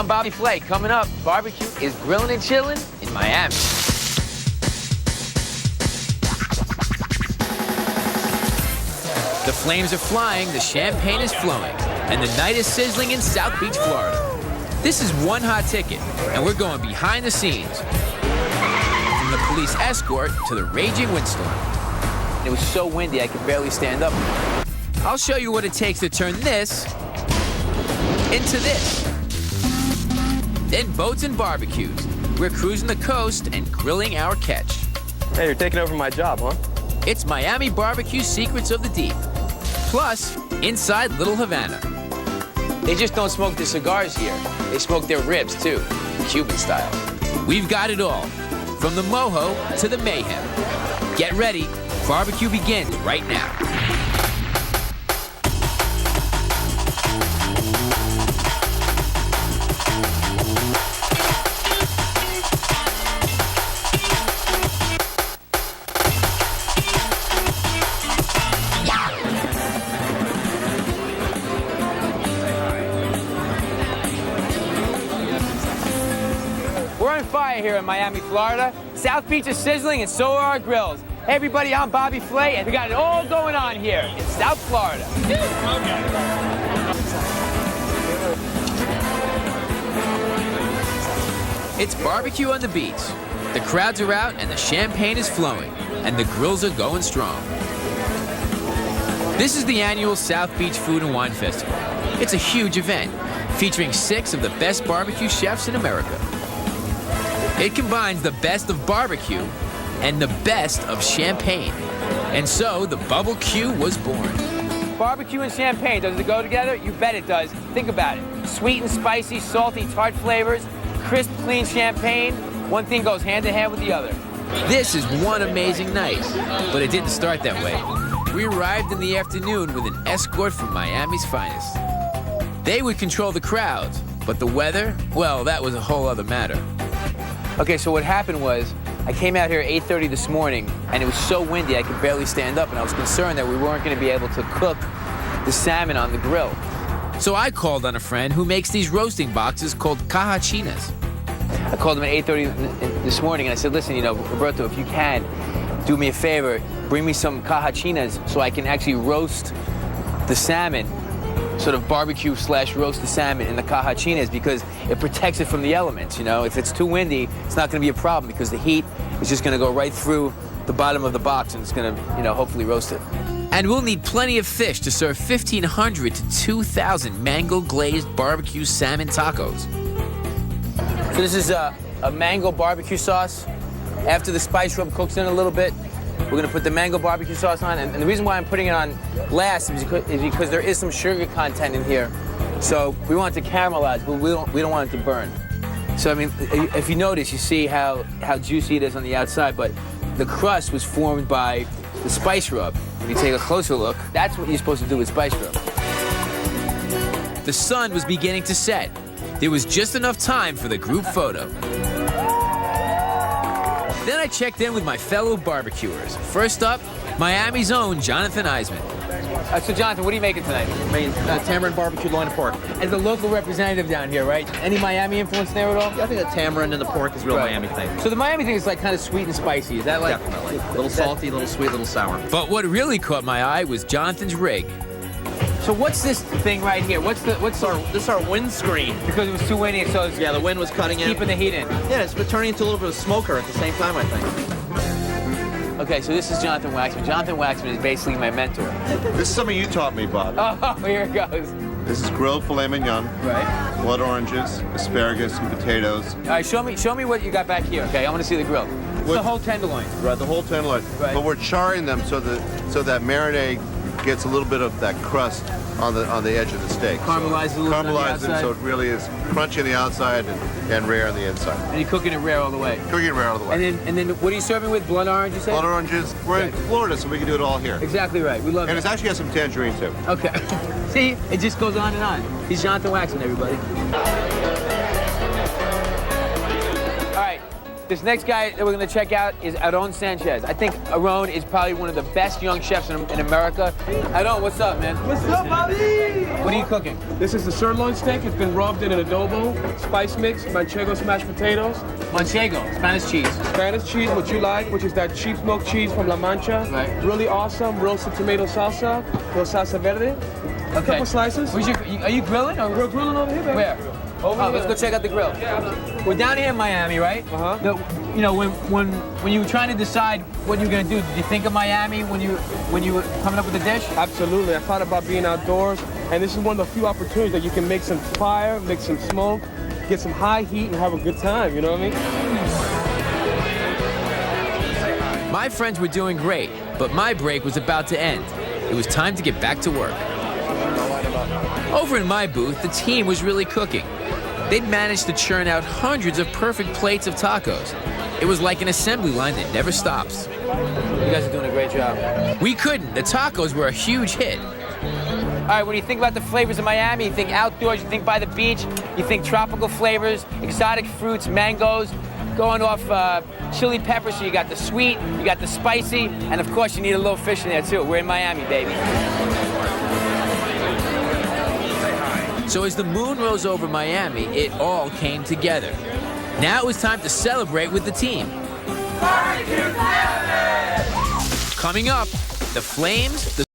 I'm Bobby Flay. Coming up, barbecue is grilling and chilling in Miami. The flames are flying, the champagne is flowing, and the night is sizzling in South Beach, Florida. This is One Hot Ticket, and we're going behind the scenes. From the police escort to the raging windstorm. It was so windy I could barely stand up. I'll show you what it takes to turn this into this. Then boats and barbecues. We're cruising the coast and grilling our catch. Hey, you're taking over my job, huh? It's Miami Barbecue Secrets of the Deep. Plus, inside Little Havana. They just don't smoke the cigars here. They smoke their ribs, too, Cuban style. We've got it all, from the mojo to the mayhem. Get ready, barbecue begins right now. We're on fire here in Miami, Florida. South Beach is sizzling and so are our grills. Hey everybody, I'm Bobby Flay and we got it all going on here in South Florida. It's barbecue on the beach. The crowds are out and the champagne is flowing and the grills are going strong. This is the annual South Beach Food and Wine Festival. It's a huge event featuring 6 of the best barbecue chefs in America. It combines the best of barbecue and the best of champagne. And so the Bubble Q was born. Barbecue and champagne, does it go together? You bet it does. Think about it. Sweet and spicy, salty, tart flavors, crisp, clean champagne. One thing goes hand in hand with the other. This is one amazing night, but it didn't start that way. We arrived in the afternoon with an escort from Miami's finest. They would control the crowds, but the weather, well, that was a whole other matter. Okay, so what happened was, I came out here at 8:30 this morning, and it was so windy I could barely stand up, and I was concerned that we weren't going to be able to cook the salmon on the grill. So I called on a friend who makes these roasting boxes called cajachinas. I called him at 8:30 this morning, and I said, listen, you know, Roberto, if you can, do me a favor, bring me some cajachinas so I can actually roast the salmon, sort of barbecue / roast the salmon in the cajachinas, because it protects it from the elements, you know. If it's too windy, it's not going to be a problem because the heat is just going to go right through the bottom of the box and it's going to, you know, hopefully roast it. And we'll need plenty of fish to serve 1,500 to 2,000 mango glazed barbecue salmon tacos. So this is a mango barbecue sauce. After the spice rub cooks in a little bit, we're going to put the mango barbecue sauce on, and the reason why I'm putting it on last is because there is some sugar content in here. So we want it to caramelize, but we don't want it to burn. So I mean, if you notice, you see how juicy it is on the outside, but the crust was formed by the spice rub. If you take a closer look, that's what you're supposed to do with spice rub. The sun was beginning to set. There was just enough time for the group photo. Then I checked in with my fellow barbecuers. First up, Miami's own Jonathan Eisman. So Jonathan, what are you making tonight? Making tamarind barbecue loin of pork. As the local representative down here, right? Any Miami influence there at all? Yeah, I think the tamarind and the pork is real Miami thing. So the Miami thing is like kind of sweet and spicy. Is that like? Definitely. A little salty, a little sweet, a little sour. But what really caught my eye was Jonathan's rig. So what's this thing right here? This is our windscreen. Because it was too windy, so it's, yeah, the wind was cutting in. Keeping the heat in. Yeah, it's been turning into a little bit of a smoker at the same time, I think. Okay, so this is Jonathan Waxman. Jonathan Waxman is basically my mentor. This is something you taught me, Bob. Oh, here it goes. This is grilled filet mignon. Right. Blood oranges, asparagus, and potatoes. All right, show me what you got back here. Okay, I want to see the grill. It's the whole tenderloin. Right, the whole tenderloin. Right. But we're charring them so that marinade gets a little bit of that crust on the edge of the steak. Caramelizes a little bit on the Caramelizes them so it really is crunchy on the outside and rare on the inside. And you're cooking it rare all the way. Cooking it rare all the way. And then what are you serving with? Blood orange, you said? Blood oranges. We're in Florida, so we can do it all here. Exactly right. We love it. And it's actually got some tangerine too. Okay. See, it just goes on and on. He's Jonathan Waxman, everybody. All right. This next guy that we're gonna check out is Aaron Sanchez. I think Aaron is probably one of the best young chefs in America. Aaron, what's up, man? What's up, Bobby? What are you cooking? This is the sirloin steak. It's been rubbed in an adobo, spice mix, manchego smashed potatoes, Manchego, Spanish cheese. Spanish cheese, what you like, which is that cheap smoked cheese from La Mancha. Right. Really awesome roasted tomato salsa, little salsa verde. Okay. Couple slices. Are you grilling? Or? We're grilling over here, baby. Where? Over Let's go check out the grill. We're down here in Miami, right? Uh-huh. You know, when you were trying to decide what you were gonna do, did you think of Miami when you were coming up with the dish? Absolutely. I thought about being outdoors, and this is one of the few opportunities that you can make some fire, make some smoke, get some high heat, and have a good time. You know what I mean? My friends were doing great, but my break was about to end. It was time to get back to work. Over in my booth, the team was really cooking. They'd managed to churn out hundreds of perfect plates of tacos. It was like an assembly line that never stops. You guys are doing a great job. We couldn't. The tacos were a huge hit. All right, when you think about the flavors of Miami, you think outdoors, you think by the beach, you think tropical flavors, exotic fruits, mangoes, going off chili peppers, so you got the sweet, you got the spicy, and of course you need a little fish in there too. We're in Miami, baby. So as the moon rose over Miami, it all came together. Now it was time to celebrate with the team. Coming up, the Flames, the